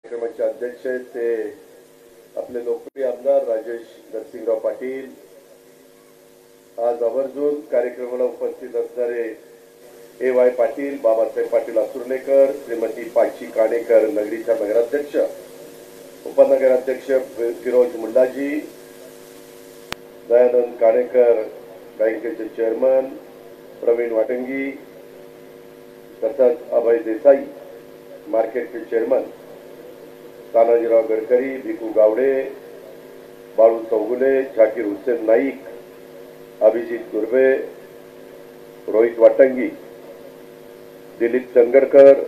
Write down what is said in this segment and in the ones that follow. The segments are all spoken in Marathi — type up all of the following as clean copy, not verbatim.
कार्यक्रमाचे अध्यक्ष आहेत ते आपले लोकप्रिय आमदार राजेश नरसिंगराव पाटील। आज आवर्जून कार्यक्रमाला उपस्थित असणारे ए.वाय. पाटील, बाबासाहेब पाटील असुर्लेकर, श्रीमती पाची काणेकर नगरीच्या नगराध्यक्ष, उपनगराध्यक्ष फिरोज मुल्लाजी, दयानंद काणेकर बँकेचे चेअरमन, प्रवीण वाटंगी, तसंच अभय देसाई मार्केटचे चेअरमन, तानाजीराव गडकरी, भिकू गावडे, बाळू चौगुले, झाकीर हुसेन नाईक, अभिजित गुरबे, रोहित वाटंगी, दिलीप चंगडकर,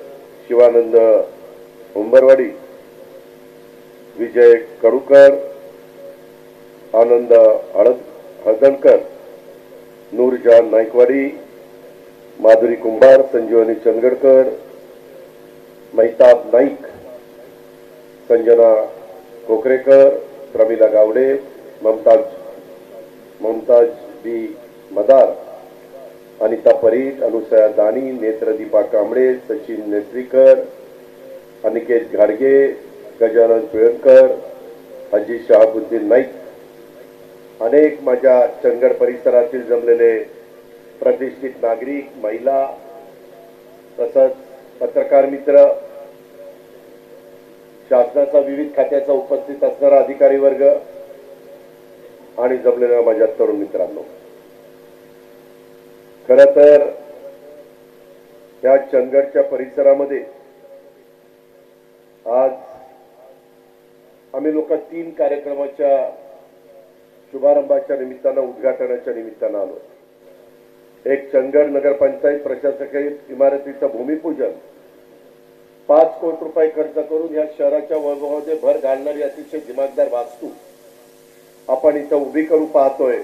शिवानंद उंबरवाडी, विजय कडूकर, आनंद हळदणकर, नूरजहान नाईकवाडी, माधुरी कुंभार, संजीवनी चंदगडकर, महिताब नाईक, संजना कोकरेकर, प्रमिला गावडे, ममताज बी मदार, अनिता परीट, अनुसया दानी, नेत्रदीपा कांबळे, सचिन नेत्रीकर, अनिकेत घाडगे, गजानन पिळणकर, हाजी शहाबुद्दीन नाईक, अनेक माझ्या चंदगड परिसरातील जमलेले प्रतिष्ठित नागरिक, महिला, तसंच पत्रकार मित्र, शासनाचा विविध खात्याचा उपस्थित असणारा अधिकारी वर्ग आणि जमलेल्या माझ्या तरुण मित्रांनो, खरं तर या चंदगडच्या परिसरामध्ये आज आम्ही लोक 3 कार्यक्रमाच्या शुभारंभाच्या निमित्तानं, उद्घाटनाच्या निमित्तानं आलो। एक चंदगड नगरपंचायत प्रशासकीय इमारतीचं भूमिपूजन, 5 कोटी रुपये खर्च करून या शहराच्या वैभवामध्ये भर घालणारी अतिशय दिमागदार वास्तू आपण इथं उभी करू पाहतोय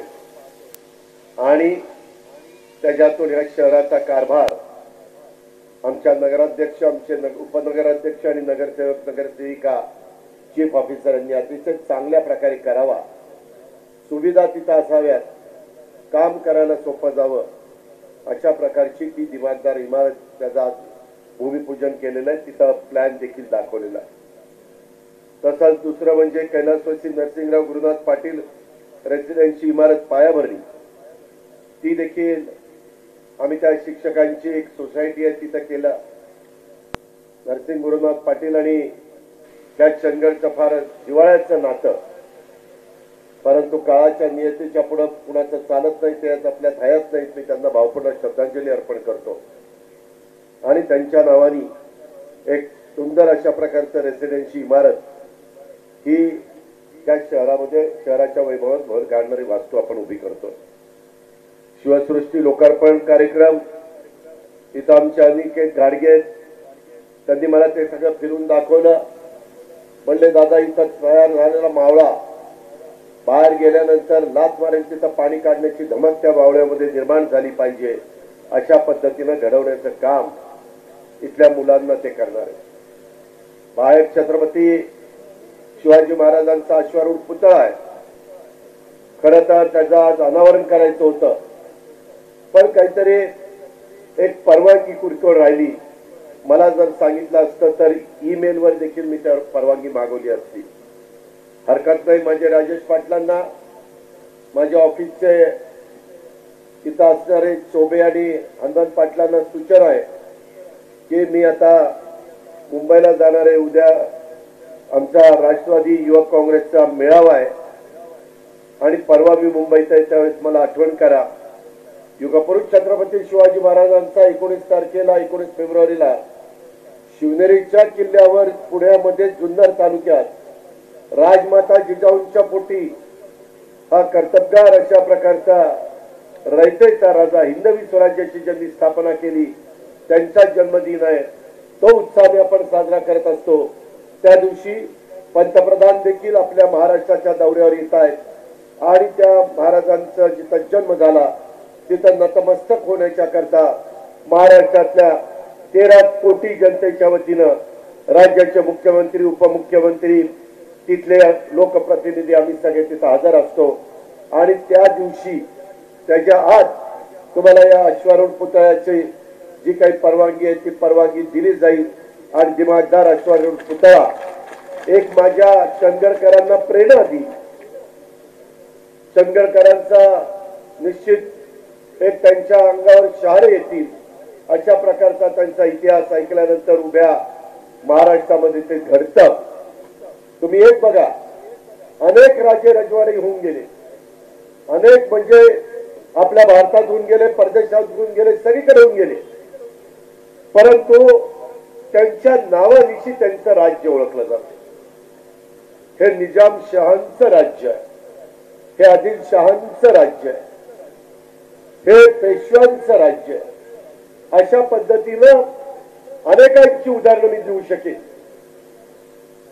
आणि त्याच्यातून या शहराचा कारभार आमच्या नगराध्यक्ष, आमचे उपनगराध्यक्ष आणि नगरसेवक, नगरसेविका, चीफ ऑफिसर यांनी अतिशय चांगल्या प्रकारे करावा, सुविधा तिथं असाव्यात, काम करायला सोपं जावं, अशा प्रकारची ती दिमागदार इमारत त्याचा भूमिपूजन केलेलं आहे। तिथं प्लॅन देखील दाखवलेला आहे। तसंच दुसरं म्हणजे कैलासवासी नरसिंगराव गुरुनाथ पाटील रेसिडेन्सी इमारत पायाभरणी, ती देखील आम्ही त्या शिक्षकांची एक सोसायटी आहे तिथं केलं। नरसिंग गुरुनाथ पाटील आणि त्या चंदगडचं फार जिव्हाळ्याचं नातं, परंतु काळाच्या नियतीच्या पुढे कुणाचं चालत नाही, ते आपल्या हयात नाहीत। मी त्यांना भावपूर्ण श्रद्धांजली अर्पण करतो आणि त्यांच्या नावाने एक सुंदर अशा प्रकारचं रेसिडेन्सी इमारत ही त्या शहरामध्ये, शहराच्या वैभवात भर घालणारी वास्तू आपण उभी करतो। शिवसृष्टी लोकार्पण कार्यक्रम, इथं आमचे अनिकेत घाडगे, त्यांनी मला ते सगळं फिरून दाखवलं। म्हणले दादा, इथं तयार झालेला मावळा बाहेर गेल्यानंतर लाथ मारेल तिथं पाणी काढण्याची धमक त्या बावळ्यामध्ये निर्माण झाली पाहिजे, अशा पद्धतीनं घडवण्याचं काम इथल्या मुलांना ते करणार आहे। बाहेर छत्रपती शिवाजी महाराजांचा अश्वारूढ पुतळा आहे, खरं तर त्याचं आज अनावरण करायचं होतं, पण काहीतरी एक परवानगी कुरकोळ राहिली। मला जर सांगितलं असतं तर ईमेलवर देखील मी त्यावर परवानगी मागवली असती। हरकत नाही, माझे राजेश पाटलांना, माझ्या ऑफिसचे इथं असणारे चोबे आणि हनुमंत पाटलांना सूचना आहे की मी आता मुंबईला जाणार आहे। उद्या आमचा राष्ट्रवादी युवक काँग्रेसचा मेळावा आहे आणि परवा मी मुंबईत आहे, त्यावेळेस मला आठवण करा। युगपुरुष छत्रपती शिवाजी महाराजांचा 19 फेब्रुवारीला शिवनेरीच्या किल्ल्यावर पुण्यामध्ये जुन्नर तालुक्यात राजमाता जिजाऊंच्या पोटी हा कर्तबगार अशा प्रकारचा रयतेचा राजा, हिंदवी स्वराज्याची ज्यांनी स्थापना केली, त्यांचा जन्मदिन आहे। तो उत्साहाने आपण साजरा करत असतो। त्या दिवशी पंतप्रधान देखील आपल्या महाराष्ट्राच्या दौऱ्यावर येत आहेत आणि त्या महाराजांचा जिथं जन्म झाला तिथं नतमस्तक होण्याच्या करता महाराष्ट्रातल्या 13 कोटी जनतेच्या वतीनं राज्याचे मुख्यमंत्री, उपमुख्यमंत्री, तिथले लोकप्रतिनिधी आम्ही सगळे तिथं हजर असतो आणि त्या दिवशी त्याच्या आत तुम्हाला या अश्वारूढ पुतळ्याची जी काही परवानगी आहे ती परवानगी दिली जाईल आणि दिमागदार अश्वारूढ पुतळा एक माझ्या चंदगडकरांना प्रेरणा दिली. चंदगडकरांचा निश्चित एक त्यांच्या अंगावर शहारे येतील अशा प्रकारचा त्यांचा इतिहास ऐकल्यानंतर उभ्या महाराष्ट्रामध्ये ते घडतं. तुम्ही एक बघा, अनेक राजे रजवाडे होऊन गेले, अनेक म्हणजे आपल्या भारतात होऊन गेले, परदेशात होऊन गेले, सगळीकडे होऊन गेले, परंतु त्यांच्या नावानिशी त्यांचं राज्य ओळखलं जातं. हे निजाम शहांचं राज्य आहे, हे आदिलशहांचं राज्य आहे, हे पेशव्यांचं राज्य आहे. अशा पद्धतीनं अनेकांची उदाहरणं मी देऊ शकेन.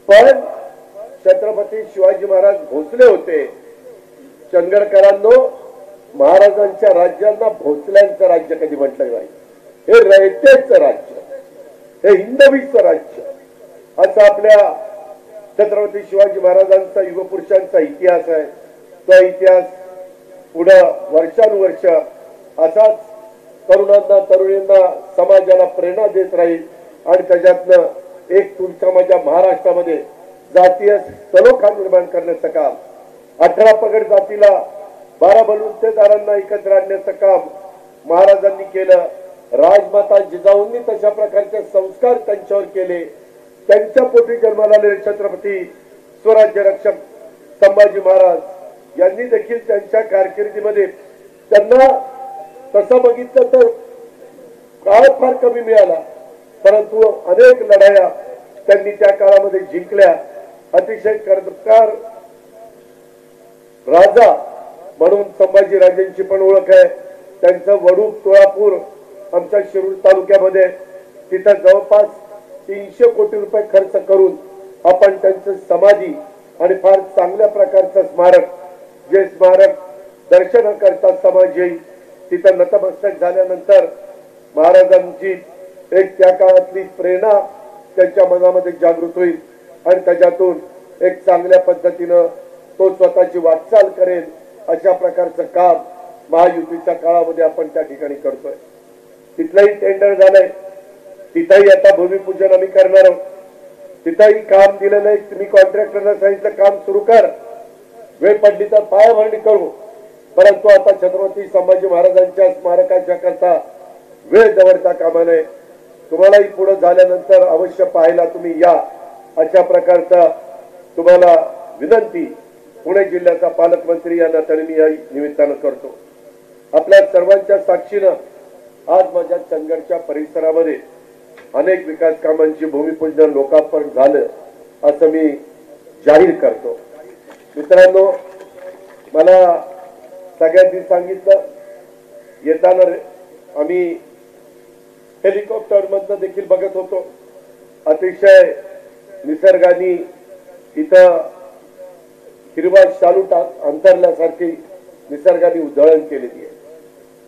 पण छत्रपती शिवाजी महाराज भोसले होते. चंदगडकरांनो, महाराजांच्या राज्यांना भोसल्यांचं राज्य कधी म्हटलं नाही. हे रयतेचं राज्य, हे हिंदवीचं राज्य, असं आपल्या छत्रपती शिवाजी महाराजांचा युगपुरुषांचा इतिहास आहे. तो इतिहास पुढं वर्षानुवर्ष असाच तरुणांना तरुणींना समाजाला प्रेरणा देत राहील आणि त्याच्यातनं एक तुमच्या माझ्या महाराष्ट्रामध्ये जातीय सलोखा निर्माण करण्याचं काम, 18 पगड जातीला 12 बलुतेदारांना एकत्र आणण्याचं काम महाराजांनी केलं. राजमाता जिजाऊंनी तशा प्रकारचे संस्कार त्यांच्यावर केले. त्यांच्या पोटी जन्माला आलेले छत्रपती स्वराज्य रक्षक संभाजी महाराज यांनी देखील त्यांच्या कारकिर्दीमध्ये त्यांना तसं बघितलं तर काळ फार कमी मिळाला, परंतु अनेक लढाया त्यांनी त्या काळामध्ये जिंकल्या. अतिशय कर्तबगार राजा म्हणून संभाजी राजांची पण ओळख आहे. त्यांचं वडूप सोलापूर आमच्या शिरूर तालुक्यामध्ये, तिथं जवळपास 300 कोटी रुपये खर्च करून आपण त्यांचं समाधी आणि फार चांगल्या प्रकारचं स्मारक, जे स्मारक दर्शनाकरता समाज येईल तिथं नतमस्तक झाल्यानंतर महाराजांची एक त्या काळातली प्रेरणा त्यांच्या मनामध्ये जागृत होईल आणि त्याच्यातून एक चांगल्या पद्धतीनं तो स्वतःची वाटचाल करेल. अशा प्रकारचं काम महायुतीच्या काळामध्ये आपण त्या ठिकाणी करतोय. तिथलंही टेंडर झालंय, तिथंही आता भूमिपूजन आम्ही करणार आहोत. तिथंही काम दिलेलं आहे. तुम्ही कॉन्ट्रॅक्टरला सांगितलं काम सुरू कर, वेळ पडली तर पायाभरणी करू, परंतु आता छत्रपती संभाजी महाराजांच्या स्मारकाच्या करता वेळ दवडता कामा नये. तुम्हालाही पुढे झाल्यानंतर अवश्य पाहायला तुम्ही या, अशा प्रकारचा तुम्हाला विनंती पुणे जिल्ह्याचा पालकमंत्री या नात्याने मी या निमित्तानं करतो. आपल्या सर्वांच्या साक्षीनं आज माझ्या चंदगडच्या परिसरामध्ये अनेक विकास कामांची भूमिपूजन लोकार्पण झालं असं मी जाहीर करतो. मित्रांनो, मला सगळ्यांनी सांगितलं, येताना आम्ही हेलिकॉप्टर मधनं देखील बघत होतो. अतिशय निसर्गाने इथं हिरवा शालू अंतरल्यासारखी निसर्गाने उधळण केलेली आहे.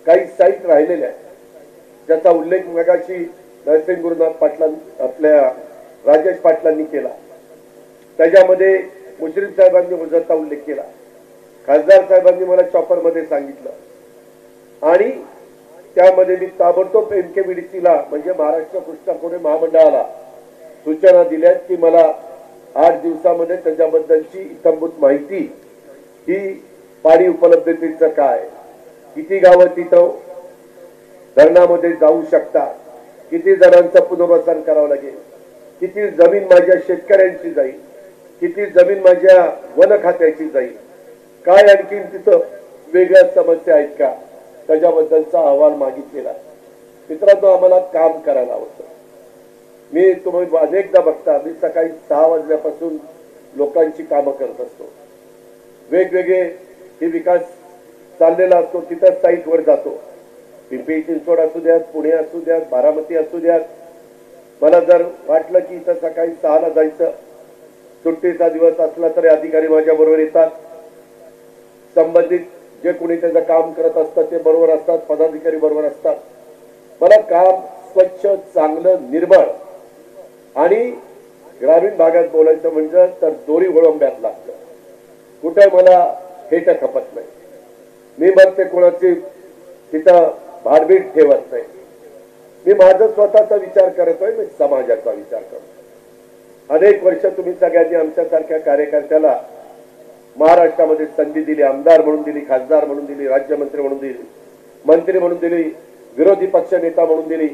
काही साईट राहिलेल्या आहेत ज्याचा उल्लेख मगाशी नरसिंह गुरुनाथ पाटलांनी आपल्या राजेश पाटलांनी केला. त्याच्यामध्ये मुश्रीफ साहेबांनी मुजरचा उल्लेख केला, खासदार साहेबांनी मला चॉपर मध्ये सांगितलं आणि त्यामध्ये मी ताबडतोब MKBDCला म्हणजे महाराष्ट्र कृष्णा महामंडळाला सूचना दिल्यात की मला 8 दिवसामध्ये त्याच्याबद्दलची इत्थंभूत माहिती, ही पाणी उपलब्धतेचं काय, किती गावं तिथं धरणामध्ये जाऊ शकतात, किती जणांचं पुनर्वसन करावं लागेल, किती जमीन माझ्या शेतकऱ्यांची जाईल, किती जमीन माझ्या वन खात्याची जाईल, काय आणखी तिथं वेगळ्या समस्या आहेत का, त्याच्याबद्दलचा अहवाल मागितलेला. मित्रांनो, आम्हाला काम करायला आवडतं. मी तुम्ही अनेकदा बघता, मी सकाळी 6 वाजल्यापासून लोकांची कामं करत असतो. वेगवेगळे हे विकास चाललेला असतो, तिथं साईटवर जातो. पिंपरी चिंचवड असू द्यात, पुणे असू द्यात, बारामती असू द्यात. मला जर वाटलं की इथं सकाळी 6ला जायचं, सुट्टीचा दिवस असला तरी अधिकारी माझ्या बरोबर येतात. संबंधित जे कोणी त्याचं काम करत असतात ते बरोबर असतात, पदाधिकारी बरोबर असतात. मला काम स्वच्छ, चांगलं, निर्मळ आणि ग्रामीण भागात बोलायचं म्हणजे तर दोरी वळंब्यात लागतं. कुठे मला हेट खपत नाही. मी मग ते कोणाची तिथं भाडबीड ठेवत नाही. मी माझा स्वतःचा विचार करतोय, मी समाजाचा विचार करतो. अनेक वर्ष तुम्ही सगळ्यांनी आमच्यासारख्या कार्यकर्त्याला महाराष्ट्रामध्ये संधी दिली, आमदार म्हणून दिली, खासदार म्हणून दिली, राज्यमंत्री म्हणून दिली, मंत्री म्हणून दिली, विरोधी पक्ष नेता म्हणून दिली,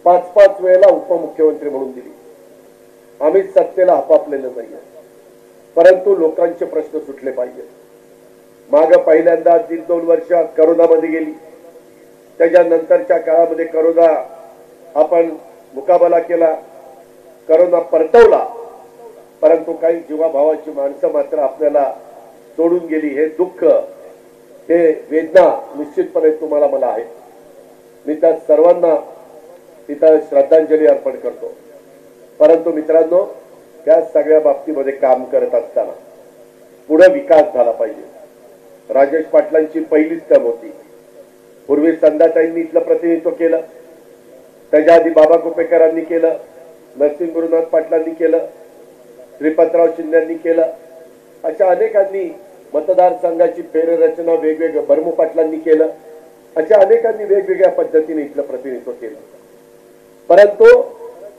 5-5 वेळेला उपमुख्यमंत्री म्हणून दिली. आम्ही सत्तेला हपापलेलं नाहीये, परंतु लोकांचे प्रश्न सुटले पाहिजे. माग पहिल्यांदा 1.5-2 वर्ष करोनामध्ये गेली, त्याच्यानंतरच्या काळामध्ये करोना आपण मुकाबला केला, करोना परतवला, परंतु काही जीवाभावाची माणसं मात्र आपल्याला सोडून गेली. हे दुःख, हे वेदना निश्चितपणे तुम्हाला मला आहे. मी त्या सर्वांना तिथं श्रद्धांजली अर्पण करतो. परंतु मित्रांनो, त्या सगळ्या बाबतीमध्ये काम करत असताना पुढे विकास झाला पाहिजे. राजेश पाटलांची पहिलीच टर्म होती. पूर्वी संध्याताईंनी इथलं प्रतिनिधित्व केलं, त्याच्या आधी बाबा कुपेकरांनी केलं, नरसिंह गुरुनाथ पाटलांनी केलं, श्रीपतराव शिंदेंनी केलं, अशा अनेकांनी मतदारसंघाची फेररचना वेगवेगळ्या बर्मू पाटलांनी केलं, अशा अनेकांनी वेगवेगळ्या पद्धतीने इथलं प्रतिनिधित्व केलं. परंतु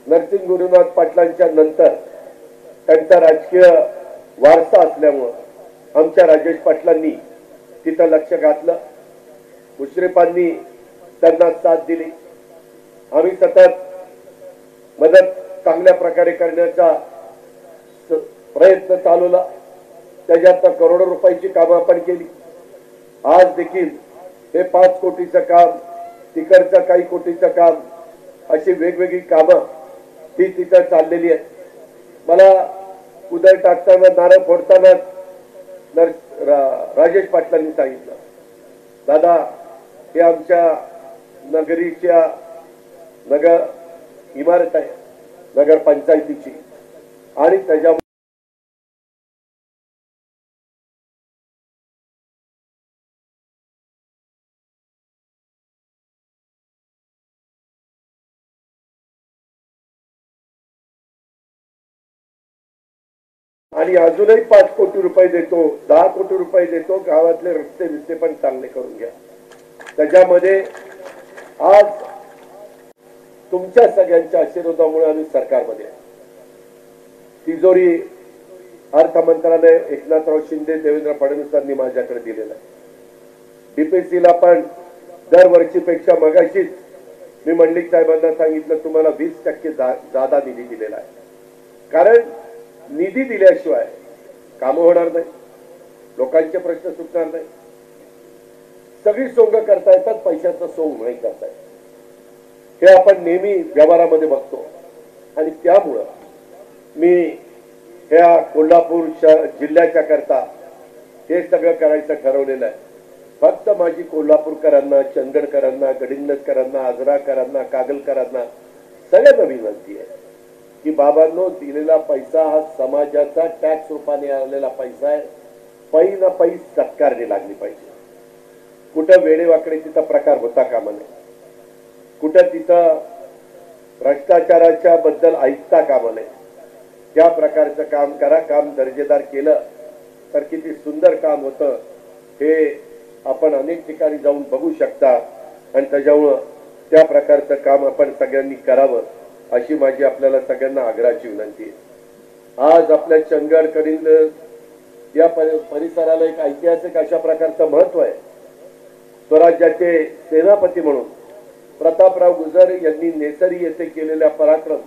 नरसिंह गुरुनाथ पाटलांच्या नंतर त्यांचा राजकीय वारसा असल्यामुळं आमच्या राजेश पाटलांनी तिथं लक्ष घातलं, मुश्रीफांनी त्यांना साथ दिली. आम्ही सतत मदत चांगल्या प्रकारे करण्याचा प्रयत्न चालवला. त्याच्यात करोडो रुपयाची कामं आपण केली. आज देखील हे 5 कोटीचं काम, तिकडचं काही कोटीचं काम, अशी वेगवेगळी कामं ही तिथं चाललेली आहेत. मला उदय टाकताना, नारळ फोडताना राजेश पाटलांनी सांगितलं, दादा हे आमच्या नगरीच्या नगर इमारत आहे, नगर पंचायतीची, आणि त्याच्या आणि अजूनही 5 कोटी रुपये देतो, 10 कोटी रुपये देतो, गावातले रस्ते बिस्ते पण चांगले करून घ्या. त्याच्यामध्ये आज तुमच्या सगळ्यांच्या आशीर्वादामुळे आम्ही सरकारमध्ये, तिजोरी अर्थ मंत्रालय एकनाथराव शिंदे, देवेंद्र फडणवीसांनी माझ्याकडे दिलेलं आहे. डीपीसीला पण दरवर्षीपेक्षा मगाशीच मी मंडलिक साहेबांना सांगितलं, तुम्हाला 20% जादा निधी दिलेला आहे. कारण निधी दिल्याशिवाय कामं होणार नाही, लोकांचे प्रश्न सुटणार नाही. सगळी सोंग करता येतात, पैशाचं सोंग नाही करता येत. हे आपण नेहमी व्यवहारामध्ये बघतो. आणि त्यामुळं मी ह्या कोल्हापूर जिल्ह्याच्या करता हे सगळं करायचं ठरवलेलं आहे. फक्त माझी कोल्हापूरकरांना, चंदगडकरांना, गडिंग्लजकरांना, आजराकरांना, कागलकरांना सगळ्यांना विनंती आहे की बाबांनो, दिलेला पैसा हा समाजाचा टॅक्स रूपाने आलेला पैसा आहे. पै ना पै सत्कारणी लागली पाहिजे. कुठं वेडेवाकडे तिथं प्रकार होता कामा नये, कुठं तिथं भ्रष्टाचाराच्या बद्दल ऐकता कामा नये. त्या प्रकारचं काम करा. काम दर्जेदार केलं तर किती सुंदर काम होतं हे आपण अनेक ठिकाणी जाऊन बघू शकता. आणि त्याच्यामुळं त्या प्रकारचं काम आपण सगळ्यांनी करावं अशी माझी आपल्याला सगळ्यांना आग्रहाची विनंती आहे. आज आपल्या चंदगड कडिंग्लज या परिसराला एक ऐतिहासिक अशा प्रकारचं महत्व आहे. स्वराज्याचे सेनापती म्हणून प्रतापराव गुजर यांनी नेसरी येथे केलेला पराक्रम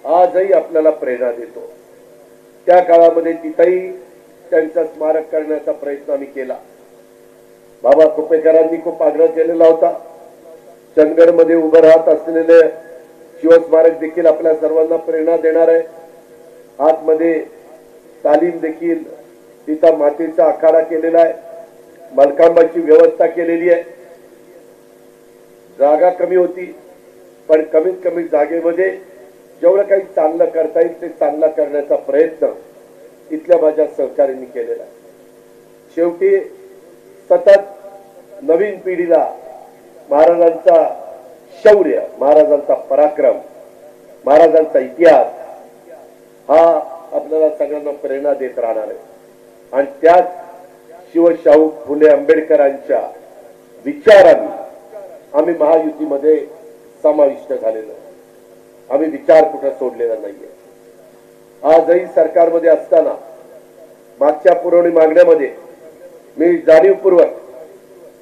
आजही आपल्याला प्रेरणा देतो. त्या काळामध्ये तिथेही त्यांचं स्मारक करण्याचा प्रयत्न आम्ही केला. बाबा कुपेकरांनी खूप आग्रह केलेला होता. चंदगडमध्ये उभं राहत असलेले शिवस्मारक देखील आपल्या सर्वांना प्रेरणा देणार आहे. आतमध्ये तालीम देखील, तिथं मातीचा आखाडा केलेला आहे, मलकांबाची व्यवस्था केलेली आहे. जागा कमी होती, पण कमीत कमी जागेमध्ये जेवढं काही चांगलं करता येईल ते चांगलं करण्याचा प्रयत्न इथल्या माझ्या सहकाऱ्यांनी केलेला आहे. शेवटी सतत नवीन पिढीला महाराजांचा शौर्य, महाराजांचा पराक्रम, महाराजांचा इतिहास हा आपल्याला सगळ्यांना प्रेरणा देत राहणार आहे. आणि त्याच शिवशाहू फुले आंबेडकरांच्या विचारांनी आम्ही महायुतीमध्ये समाविष्ट झालेलो. आम्ही विचार कुठं सोडलेला नाहीये. आजही सरकारमध्ये असताना मागच्या पुरवणी मागण्यामध्ये मी जाणीवपूर्वक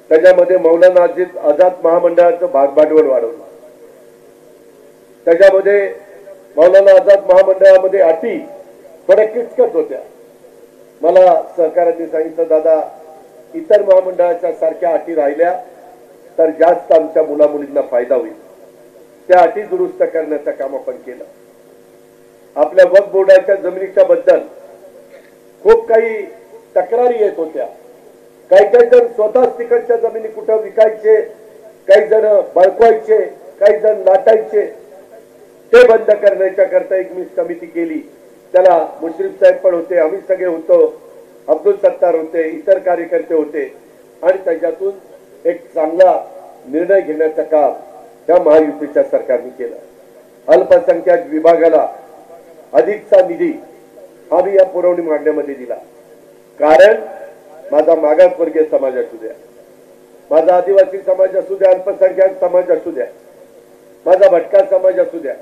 त्याच्यामध्ये मौलाना आझाद महामंडळाचं भागभांडवल वाढवलं. त्याच्यामध्ये मौलाना आझाद महामंडळामध्ये अटी थोड्या किचकट होत्या. मला सहकाऱ्यांनी सांगितलं, दादा इतर महामंडळाच्या सारख्या अटी राहिल्या तर जास्त आमच्या मुलामुलींना फायदा होईल. त्या अटी दुरुस्त करण्याचं काम आपण केलं. आपल्या वक्फ बोर्डाच्या जमिनीच्या बद्दल खूप काही तक्रारी येत होत्या. काही जण स्वतःच तिकडच्या जमिनी कुठं विकायचे, काही जण बळकवायचे, काही जण लाटायचे. ते बंद करण्याच्या करता एक मी समिती केली. त्याला मुश्रीफ साहेब पण होते, आम्ही सगळे होतो, अब्दुल सत्तार होते, इतर कार्यकर्ते होते आणि त्याच्यातून एक चांगला निर्णय घेण्याचं काम त्या महायुतीच्या सरकारने केलं. अल्पसंख्याक विभागाला अधिकचा निधी आम्ही या पुरवणी मागण्यामध्ये दिला. कारण माझा मागासवर्गीय समाज असू द्या, माझा आदिवासी समाज असू द्या, अल्पसंख्याक समाज असू द्या, माझा भटका समाज असू द्या,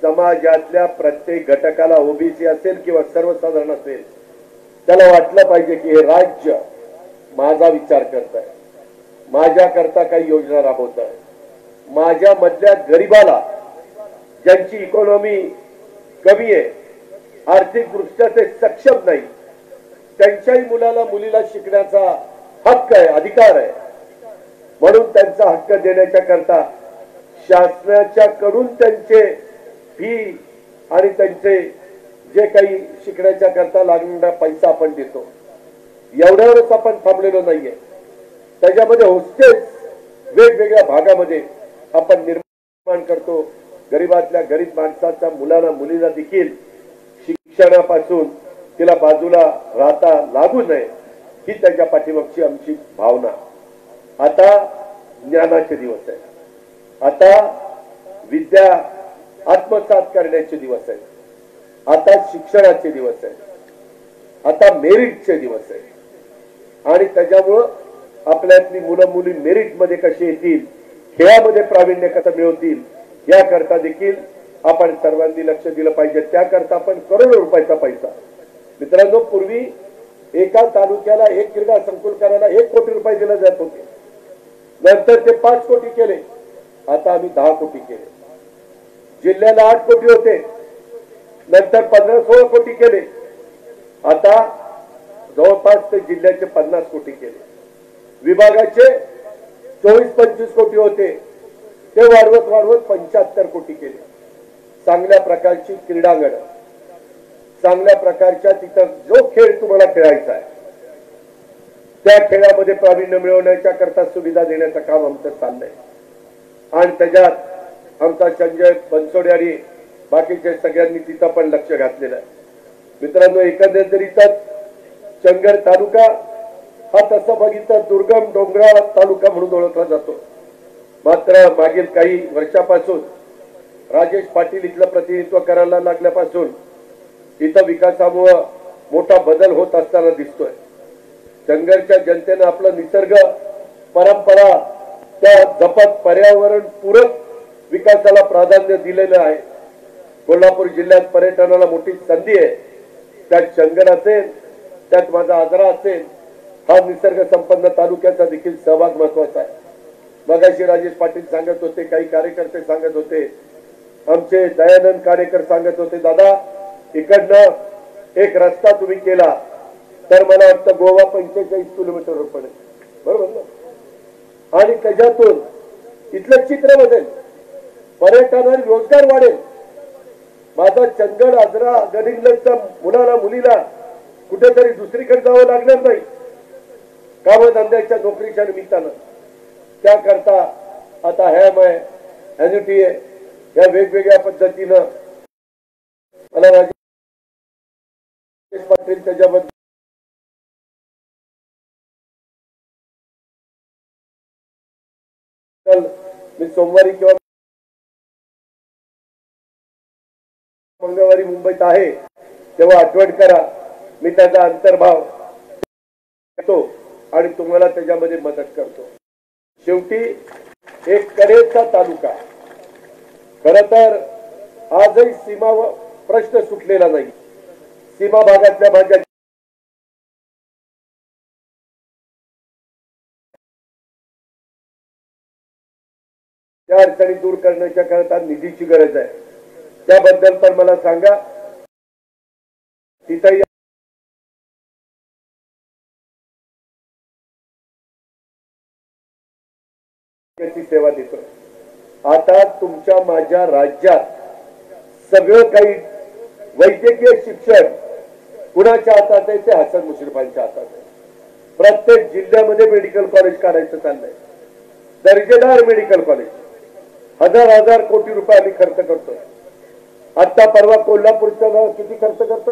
समाजातल्या प्रत्येक घटकाला ओबीसी असेल किंवा सर्वसाधारण असेल, त्याला वाटलं पाहिजे की हे राज्य माझा विचार करत आहे, माझ्या करता काही योजना राबवत आहे. माझ्या मधल्या गरीबाला, ज्यांची इकॉनॉमी कमी आहे, आर्थिक दृष्ट्या ते सक्षम नाही, त्यांच्याही मुलाला मुलीला शिकण्याचा हक्क आहे, अधिकार आहे. म्हणून त्यांचा हक्क देण्याच्या करता शासनाच्या कडून त्यांचे फी आणि त्यांचे जे काही शिकण्याच्या करता लागणारा पैसा आपण देतो. एवढ्यावरच आपण थांबलेलो नाहीये. त्याच्यामध्ये हॉस्टेल्स वेगवेगळ्या भागामध्ये आपण निर्माण करतो. गरीबातल्या गरीब माणसाच्या मुलाला मुलीला देखील शिक्षणापासून तिला बाजूला राहता लागू नये, ही त्याच्या पाठीमागची आमची भावना. आता ज्ञानाचे दिवस आहेत. आता विद्या आत्मसात करण्याचे दिवस आहेत. आता शिक्षणाचे दिवस आहेत. आता मेरिटचे दिवस आहेत. आणि त्याच्यामुळं आपल्यातली मुलं मुली मेरिट मध्ये कशी येतील, खेळामध्ये प्रावीण्य कसं मिळवतील, याकरता देखील आपण सर्वांनी लक्ष दिलं पाहिजे. त्याकरता आपण करोडो रुपयाचा पैसा, मित्रांनो, पूर्वी एका तालुक्याला एक क्रीडा संकुल करायला 1 कोटी रुपये दिले जात होते. नंतर ते 5 कोटी केले. आता आम्ही 10 कोटी केले. जिल्ह्याला 8 कोटी होते, नंतर 15-16 कोटी केले. आता जवळपास ते जिल्ह्याचे 50 कोटी केले. विभागाचे 24-25 कोटी होते, ते वाढवत 75 कोटी केले. चांगल्या प्रकारची क्रीडांगण, चांगल्या प्रकारच्या तिथं जो खेळ तुम्हाला खेळायचा आहे त्या खेळामध्ये प्रावीण्य मिळवण्याच्या करता सुविधा देण्याचं काम आमचं चाललंय. आणि त्याच्यात आमचा संजय बनसोडे आणि बाकीचे सगळ्यांनी तिथं पण लक्ष घातलेलं आहे. मित्रांनो, एकंदरीतच चंगड तालुका हा तसं बघितलं दुर्गम डोंगराळ तालुका म्हणून ओळखला जातो. मात्र मागील काही वर्षापासून राजेश पाटील इथलं प्रतिनिधित्व करायला लागल्यापासून इथं विकासामुळे मोठा बदल होत असताना दिसतोय. चंगडच्या जनतेनं आपलं निसर्ग परंपरा त्या जपत पर्यावरण पूरक विकासाला प्राधान्य दिलेलं आहे. कोल्हापूर जिल्ह्यात पर्यटनाला मोठी संधी आहे. त्यात चंगड असेल, त्यात माझा आजरा असेल, हा निसर्ग संपन्न तालुक्याचा देखील सहभाग महत्वाचा आहे. मगाशी राजेश पाटील सांगत होते, काही कार्यकर्ते सांगत होते, आमचे दयानंद कार्यकर सांगत होते, दादा इकडनं एक रस्ता तुम्ही केला तर मला वाटतं गोवा 45 किलोमीटरवर पडेल, बरोबर ना? आणि त्याच्यातून इथलं चित्र बदलेल, पर्यटनाला रोजगार वाढेल. माझा चंगड आजरा गडिंग्लजच्या मुलाला मुलीला कुठेतरी दुसरीकडे जावं लागणार नाही कामधंद्याच्या नोकरीच्या निमित्तानं. त्याकरता आता हॅम आहे, एन्युटी आहे, या वेगवेगळ्या पद्धतीनं मला राजेश पाटील त्याच्याबद्दल मी सोमवारी किंवा मंगळवारी मुंबईत आहे तेव्हा आठवण करा. मी त्याचा अंतर्भाव करतो आणि तुम्हाला त्याच्यामध्ये मदत करतो. शेवटी एक कडेचा तालुका, खर तर आजही प्रश्न सुटलेला नाही। सीमा भागातल्या माझ्या त्या अडचणी दूर करण्याच्या करता निधीची गरज आहे, त्याबद्दल पण मला सांगा। तिथं सेवा देतो। आता तुमच्या माझ्या राज्यात सगळं काही वैद्यकीय शिक्षण कुणाच्या हातात आहे? ते हसन मुश्रीफांच्या हातात आहे। प्रत्येक जिल्ह्यामध्ये मेडिकल कॉलेज काढायचं चाललंय, दर्जेदार मेडिकल कॉलेज। हजार हजार कोटी रुपये आम्ही खर्च करतो। आता परवा कोल्हापूरचं किती खर्च करतो?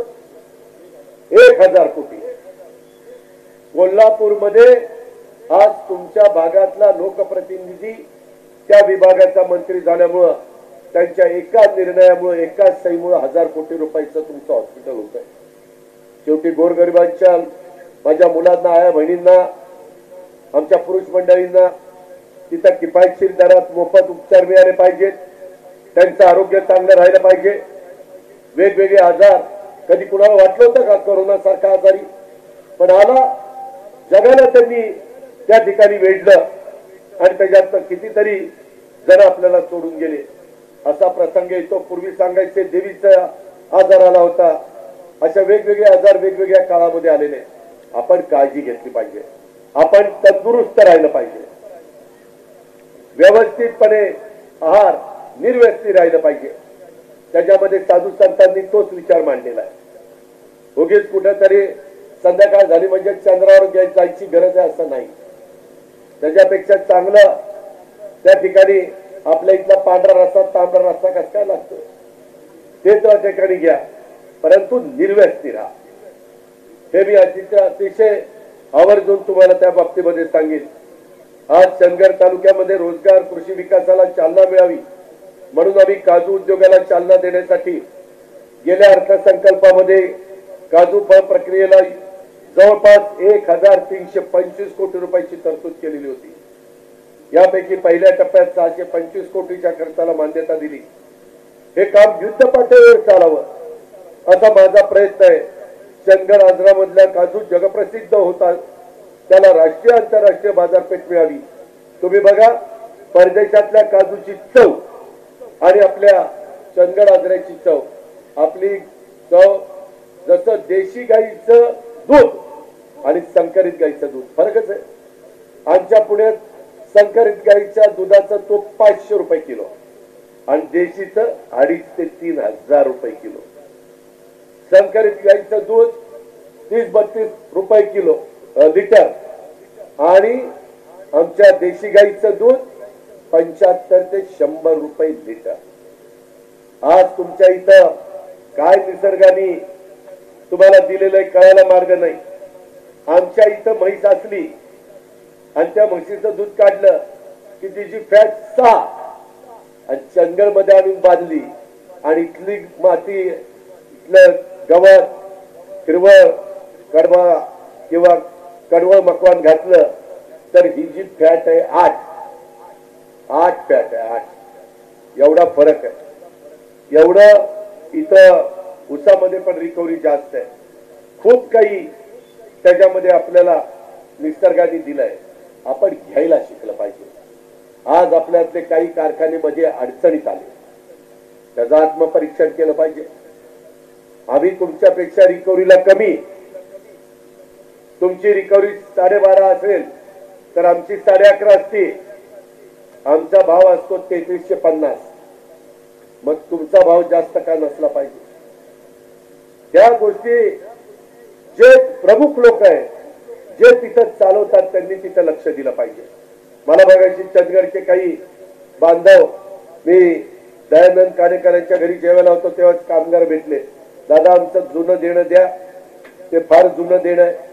1000 कोटी। कोल्हापूरमध्ये आज तुमच्या भागातला लोकप्रतिनिधी त्या विभागाचा मंत्री झाल्यामुळं त्यांच्या एका निर्णयामुळे एका सहीमुळे 1000 कोटी रुपयाचं तुमचं हॉस्पिटल होत आहे। शेवटी गोरगरिबांच्या माझ्या मुलांना, आया बहिणींना, आमच्या पुरुष मंडळींना तिथं किफायतशीर दरात मोफत उपचार मिळाले पाहिजेत, त्यांचं आरोग्य चांगलं राहिलं पाहिजे। वेगवेगळे आजार कधी कुणाला वाटलं होतं का कोरोना सारखा आजारी? पण आला, जगाला त्यांनी त्या ठिकाणी वेढलं आणि त्याच्यात कितीतरी जण आपल्याला सोडून गेले। असा प्रसंग येतो। पूर्वी सांगायचे देवीचा आजार आला होता। अशा वेगवेगळे आजार वेगवेगळ्या काळामध्ये आलेले। आपण काळजी घेतली पाहिजे, आपण तंदुरुस्त राहिलं पाहिजे, व्यवस्थितपणे आहार निर्व्यसनी राहिलं पाहिजे। त्याच्यामध्ये साधू संतांनी तोच विचार मांडलेला आहे। उगीच कुठेतरी संध्याकाळ झाली म्हणजे चंद्रावर जायची गरज आहे असं नाही। त्याच्यापेक्षा चांगलं त्या ठिकाणी आपल्या इथला पांढरा रस्सा तांबडा रस्सा कसं काय लागतो ते त्या ठिकाणी घ्या, परंतु निर्व्यसनी राहा। हे मी अतिशय आवर्जून तुम्हाला त्या बाबतीमध्ये सांगेन। आज चंदगड तालुक्यामध्ये रोजगार कृषी विकासाला चालना मिळावी म्हणून आम्ही काजू उद्योगाला चालना देण्यासाठी गेल्या अर्थसंकल्पामध्ये काजू फळ प्रक्रियेला जवळपास 1325 कोटी रुपयाची तरतूद केलेली होती। यापैकी पहिल्या टप्प्यात 625 कोटीच्या खर्चाला मान्यता दिली। हे काम युद्ध पातळीवर चालावं असा माझा प्रयत्न आहे। चंदगड आजरामधल्या काजू जगप्रसिद्ध होतात, त्याला राष्ट्रीय आंतरराष्ट्रीय बाजारपेठ मिळावी। तुम्ही बघा, परदेशातल्या काजूची चव आणि आपल्या चंदगड आजऱ्याची चव, आपली चव जसं देशी गाईचं दूध आणि संकरित गाईचं दूध फरकच आहे। आमच्या पुण्यात संकरित गाईच्या दुधाचा तो 500 रुपये किलो आणि देशीचं 2,500 ते 3,000 रुपये किलो। संकरित गाईचं दूध 30-32 रुपये किलो लिटर आणि आमच्या देशी गाईचं दूध 75 ते 100 रुपये लिटर। आज तुमच्या इथं काय निसर्गाने तुम्हाला दिलेलं कळायला मार्ग नाही। आमच्या इथं म्हैस असली आणि त्या म्हशीचं दूध काढलं की तिची फॅट 6 आणि चंदगड मध्ये आणून बांधली आणि इथली माती, इथलं गवत, हिरवळ कडबा किंवा कडवळ मकवान घातलं तर ही जी फॅट आहे 8 फॅट आहे 8। एवढा फरक आहे। एवढं इथं ऊसामध्ये पण रिकव्हरी जास्त आहे। खूप काही त्याच्यामध्ये आपल्याला निसर्गाने दिलंय, आपण घ्यायला शिकलं पाहिजे। आज आपल्यातले काही कारखान्यामध्ये अडचणीत आले, त्याचं आत्मपरीक्षण केलं पाहिजे। आम्ही तुमच्यापेक्षा रिकव्हरीला कमी, तुमची रिकव्हरी 12.5 असेल तर आमची 11.5 असते। आमचा भाव असतो 3350, मग तुमचा भाव जास्त का नसला पाहिजे? त्या गोष्टी जे प्रमुख लोक आहेत, जे तिथं चालवतात, त्यांनी तिथं लक्ष दिलं पाहिजे। मला बघायची चंदगडचे काही बांधव, मी दयानंद काणेकरांच्या घरी जेवायला होतो तेव्हाच कामगार भेटले। दादा आमचं जुनं देणं द्या, ते फार जुनं देणं आहे।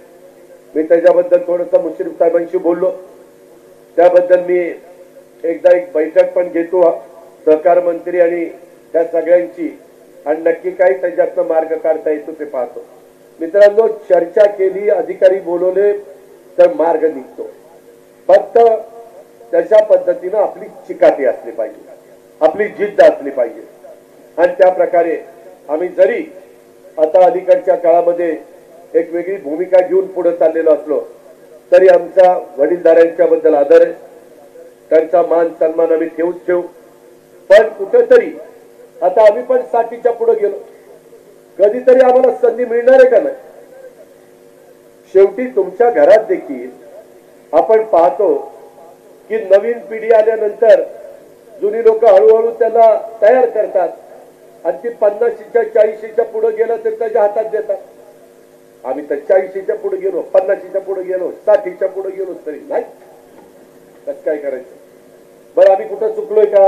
मी त्याच्याबद्दल थोडंसं मुश्रीफ साहेबांशी बोललो, त्याबद्दल मी एकदा एक बैठक पण घेतो सहकार मंत्री आणि त्या सगळ्यांची, आणि नक्की काय त्याच्यातनं मार्ग काढता येतो ते पाहतो। मित्रांनो, चर्चा केली, अधिकारी बोलवले तर मार्ग निघतो। फक्त त्याच्या पद्धतीनं आपली चिकाटी असली पाहिजे, आपली जिद्द असली पाहिजे आणि त्या प्रकारे आम्ही जरी आता अलीकडच्या काळामध्ये एक वेगळी भूमिका घेऊन पुढे चाललेलो असलो तरी आमचा वडीलधाऱ्यांच्या बद्दल आदर आहे, त्यांचा मान सन्मान आम्ही ठेवूच ठेवू. पण कुठेतरी आता आम्ही पण 60च्या पुढे गेलो, कधीतरी आम्हाला संधी मिळणार आहे का नाही? शेवटी तुमच्या घरात देखील आपण पाहतो की नवीन पिढी आल्यानंतर जुनी लोक हळूहळू त्याला तयार करतात आणि ती 50च्या 40च्या पुढे गेलं तर त्याच्या हातात देतात. आम्ही तर 40च्या पुढे गेलो, 50च्या पुढे गेलो, 60च्या पुढे गेलो तरी नाही. कसं काय करायचं? बरं आम्ही कुठं चुकलोय का?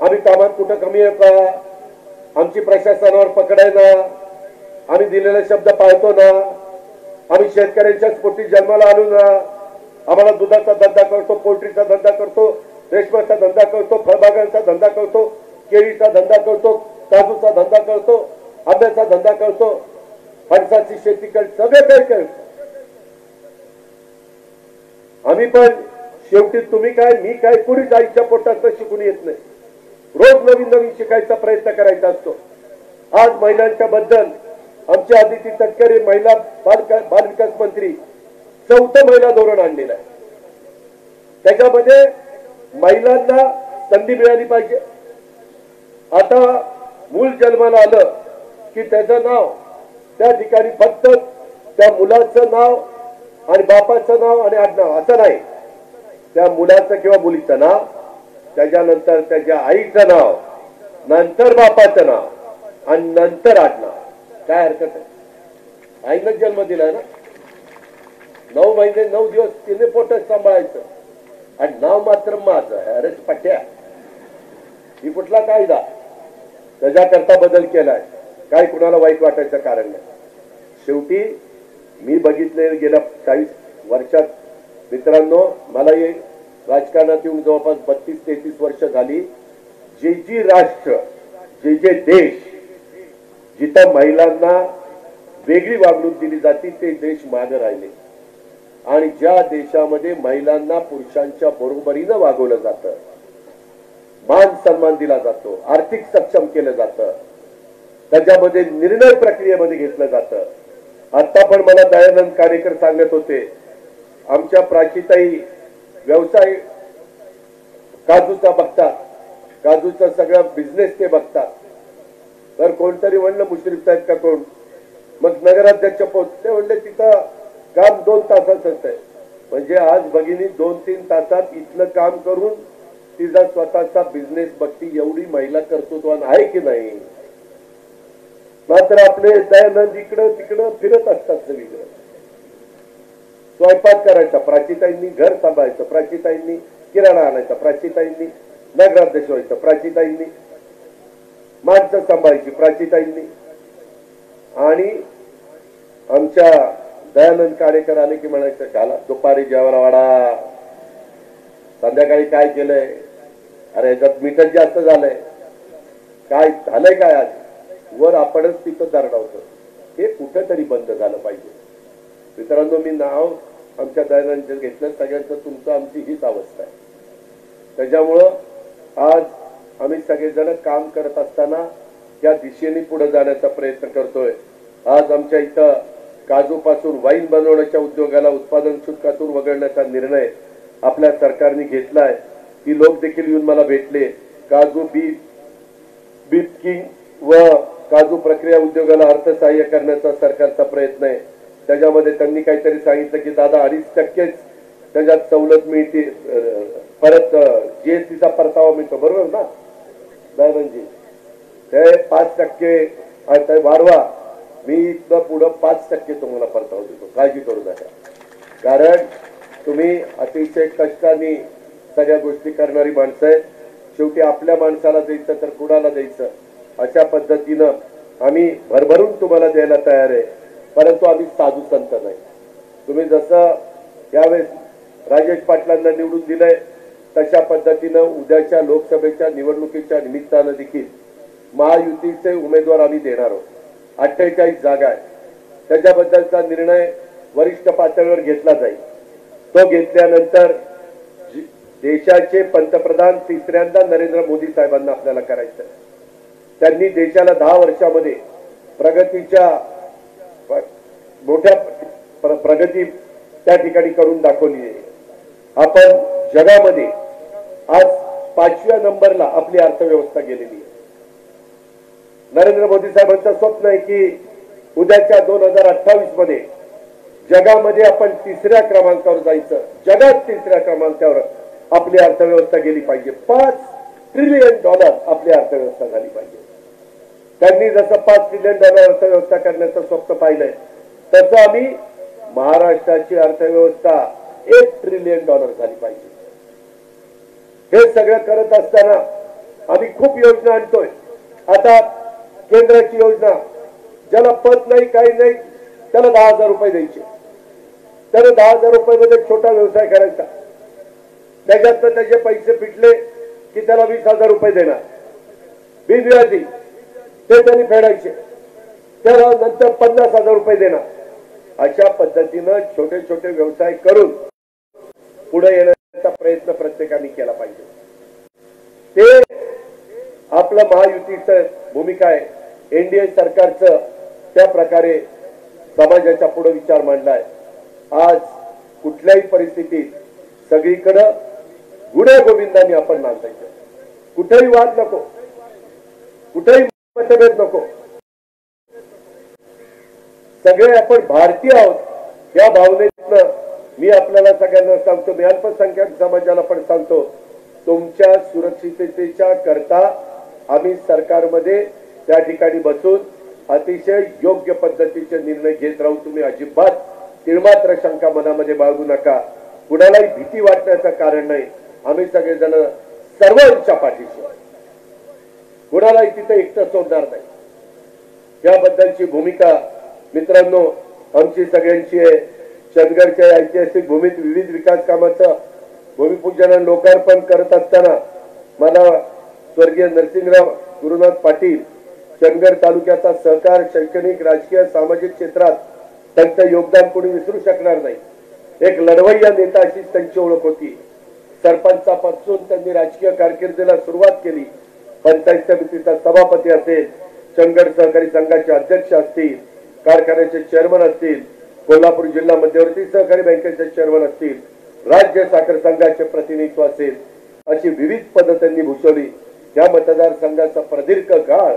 आम्ही कामात कुठं कमी आहे का? आमची प्रशासनावर पकडाय ना? आम्ही दिलेला शब्द पाळतो ना? आम्ही शेतकऱ्यांच्या पोटी जन्माला आलो ना? आम्हाला दुधाचा धंदा करतो, पोल्ट्रीचा धंदा करतो, रेशमाचा धंदा करतो, फळबागांचा धंदा करतो, केळीचा धंदा करतो, काजूचा धंदा करतो, आंब्याचा धंदा करतो, फणसाची शेती करतो, सगळे काही करतो. आम्ही पण शेवटी तुम्ही काय मी काय कुणीच आईच्या पोटात शिकून येत नाही. रोज नवीन नवीन शिकायचा प्रयत्न करायचा असतो. आज महिलांच्या बद्दल आमच्या आदिती तटकरे महिला बालविकास मंत्री 4थं महिला धोरण आणलेलं आहे. त्याच्यामध्ये महिलांना संधी मिळाली पाहिजे. आता मूल जन्माला आलं की त्याचं नाव त्या ठिकाणी फक्त त्या मुलाचं नाव आणि बापाचं नाव आणि आडनाव असं नाही, त्या मुलाचं किंवा मुलीचं नाव, त्याच्यानंतर त्याच्या आईचं नाव, नंतर बापाचं नाव आणि नंतर आडनाव. काय हरकत आहे? आईनं जन्म दिलाय ना, 9 महिने 9 दिवस तिने पोटच सांभाळायचं आणि नाव मात्र माझं. अरे पट्ट्या, ही कुठला कायदा? त्याच्याकरता बदल केलाय. काय कुणाला वाईट वाटायचं कारण नाही. शेवटी मी बघितले गेल्या 40 वर्षात मित्रांनो, मला हे राजकारणात येऊन जवळपास 32-33 वर्ष झाली. जे राष्ट्र, जे देश जिथं महिलांना वेगळी वागणूक दिली जाते ते देश मागे राहिले आणि ज्या देशामध्ये महिलांना पुरुषांच्या बरोबरीनं वागवलं जातं, मान सन्मान दिला जातो, आर्थिक सक्षम केलं जातं, त्याच्यामध्ये निर्णय प्रक्रियेमध्ये घेतलं जातं. आता पण मला दयानंद कारेकर सांगत होते, आमच्या प्राचीताई व्यवसाय काजूचा बघतात, काजूचा सगळा बिझनेस ते बघतात. तर कोणतरी म्हणलं मुश्रीफ साहेब का कोण, मग नगराध्यक्ष पोहोचते म्हणले तिथं काम 2 तासाच आहे. म्हणजे आज भगिनी 2-3 तासात इथलं काम करून तिचा स्वतःचा बिझनेस बघती एवढी महिला कर्तृत्वान आहे की नाही? मात्र आपले दयानंद इकडं तिकडं फिरत असतात सगळीकडे. स्वयंपाक करायचा प्राचीताईंनी, घर सांभाळायचं प्राचीताईंनी, किराणा आणायचा प्राचीताईंनी, नगराध्यक्ष व्हायचं प्राचीताईंनी, माणसं सांभाळायची प्राचीताईंनी. आणि आमच्या दयानंद कारेकर आले की म्हणायचं घाला दुपारी जेवायला वाडा, संध्याकाळी काय केलंय, अरे याच्यात मीठच जास्त झालंय, काय झालंय काय आज, वर आपणच तिथं दरडावतो. हे कुठेतरी बंद झालं पाहिजे. मित्रांनो, मी नाव आमच्या दयानंद घेतलं, सगळ्यांचं तुमचं आमची हीच अवस्था आहे. त्याच्यामुळं आज आम्ही सगळेजण काम करत असताना त्या दिशेने पुढे जाण्याचा प्रयत्न करतोय. आज आमच्या इथं काजूपासून वाईन बनवण्याच्या उद्योगाला उत्पादन शुल्कातून वगळण्याचा निर्णय आपल्या सरकारने घेतलाय. ती लोक देखील येऊन मला भेटले. काजू बीफ किंग व काजू प्रक्रिया उद्योगाला अर्थसहाय्य करण्याचा सरकारचा प्रयत्न आहे. त्याच्यामध्ये त्यांनी काहीतरी सांगितलं की दादा 2.5% त्याच्यात सवलत मिळते, परत जीएसटीचा परतावा मिळतो. बरोबर ना दादाजी? ते 5% वाढवा, मी इथं पुढं 5% तुम्हाला परतावा देतो, काळजी करू नका. कारण तुम्ही अतिशय कष्टाने सगळ्या गोष्टी करणारी माणसं आहेत. शेवटी आपल्या माणसाला द्यायचं तर कुणाला द्यायचं, अशा पद्धतीनं आम्ही भरभरून तुम्हाला द्यायला तयार आहे. परंतु आम्ही साधू संत नाही. तुम्ही जसं यावेळेस राजेश पाटलांना निवडून दिलंय तशा पद्धतीनं उद्याच्या लोकसभेच्या निवडणुकीच्या निमित्तानं देखील महायुतीचे उमेदवार आम्ही देणार आहोत. 48 जागा आहे. त्याच्याबद्दलचा निर्णय वरिष्ठ पातळीवर घेतला जाईल. तो घेतल्यानंतर देशाचे पंतप्रधान 3ऱ्यांदा नरेंद्र मोदी साहेबांना आपल्याला करायचं आहे. त्यांनी देशाला 10 वर्षामध्ये प्रगतीच्या मोठ्या प्रगती त्या ठिकाणी करून दाखवली आहे। आपण जगामध्ये आज 5व्या नंबरला आपली अर्थव्यवस्था गेलेली आहे। नरेंद्र मोदी साहेबांचं स्वप्न आहे की उद्याच्या 2028 मध्ये जगामध्ये आपण 3ऱ्या क्रमांकावर जायचं, जगात 3ऱ्या क्रमांकावर आपली अर्थव्यवस्था गेली पाहिजे। $5 ट्रिलियन आपली अर्थव्यवस्था झाली पाहिजे। त्यांनी जसं $5 ट्रिलियन अर्थव्यवस्था करण्याचं स्वप्न पाहिलंय तसं आम्ही महाराष्ट्राची अर्थव्यवस्था $1 ट्रिलियन झाली पाहिजे। हे सगळं करत असताना आम्ही खूप योजना आणतोय। आता केंद्राची योजना, ज्याला पत नाही काही नाही त्याला 10,000 रुपये द्यायचे, त्याला 10,000 रुपये मध्ये छोटा व्यवसाय करायचा, त्याच्यात त्याचे पैसे फिटले की त्याला 20,000 रुपये देणार, बिनव्याजी ते त्यांनी फेडायचे, त्याला नंतर 50,000 रुपये देणार। अशा पद्धतीनं छोटे छोटे व्यवसाय करून पुढे येण्याचा प्रयत्न प्रत्येकाने केला पाहिजे। ते आपलं महायुतीचं भूमिका आहे। एनडीए सरकारचं त्या प्रकारे समाजाच्या पुढे विचार मांडलाय। आज कुठल्याही परिस्थितीत सगळीकडे गुढे गोविंदांनी आपण नांदायचं, कुठेही वाद नको, कुठेही मतभेद नको, सगळे आपण भारतीय आहोत या भावनेतनं मी आपल्याला सगळ्यांना सांगतो, मी अल्पसंख्याक समाजाला पण सांगतो, तुमच्या सुरक्षिततेच्या करता आम्ही सरकारमध्ये त्या ठिकाणी बसून अतिशय योग्य पद्धतीचे निर्णय घेत राहू। तुम्ही अजिबात तिळमात्र शंका मनामध्ये बाळगू नका, कुणालाही भीती वाटण्याचं कारण नाही। आम्ही सगळेजण सर्वांच्या पाठीशी, कुणालाही तिथे एकटं सोडणार नाही। याबद्दलची भूमिका मित्रांनो आमची सगळ्यांची आहे। चंदगडच्या ऐतिहासिक भूमीत विविध विकास कामाचं भूमिपूजन लोकार्पण करत असताना मला स्वर्गीय नरसिंहराव गुरुनाथ पाटील चंदगड तालुक्याचा सहकार शैक्षणिक राजकीय सामाजिक क्षेत्रात त्यांचं योगदान कोणी विसरू शकणार नाही। एक लढवय्या नेता अशी त्यांची ओळख होती। सरपंचापासून त्यांनी राजकीय कारकिर्दीला सुरुवात केली। पंचायत समितीचा सभापती असेल, चंदगड सहकारी संघाचे अध्यक्ष असतील, कारखान्याचे चेअरमन असतील, कोल्हापूर जिल्हा मध्यवर्ती सहकारी बँकेचे चेअरमन असतील, राज्य साखर संघाचे प्रतिनिधित्व असेल, अशी विविध पदं त्यांनी भूषवली। या मतदारसंघाचा प्रदीर्घ काळ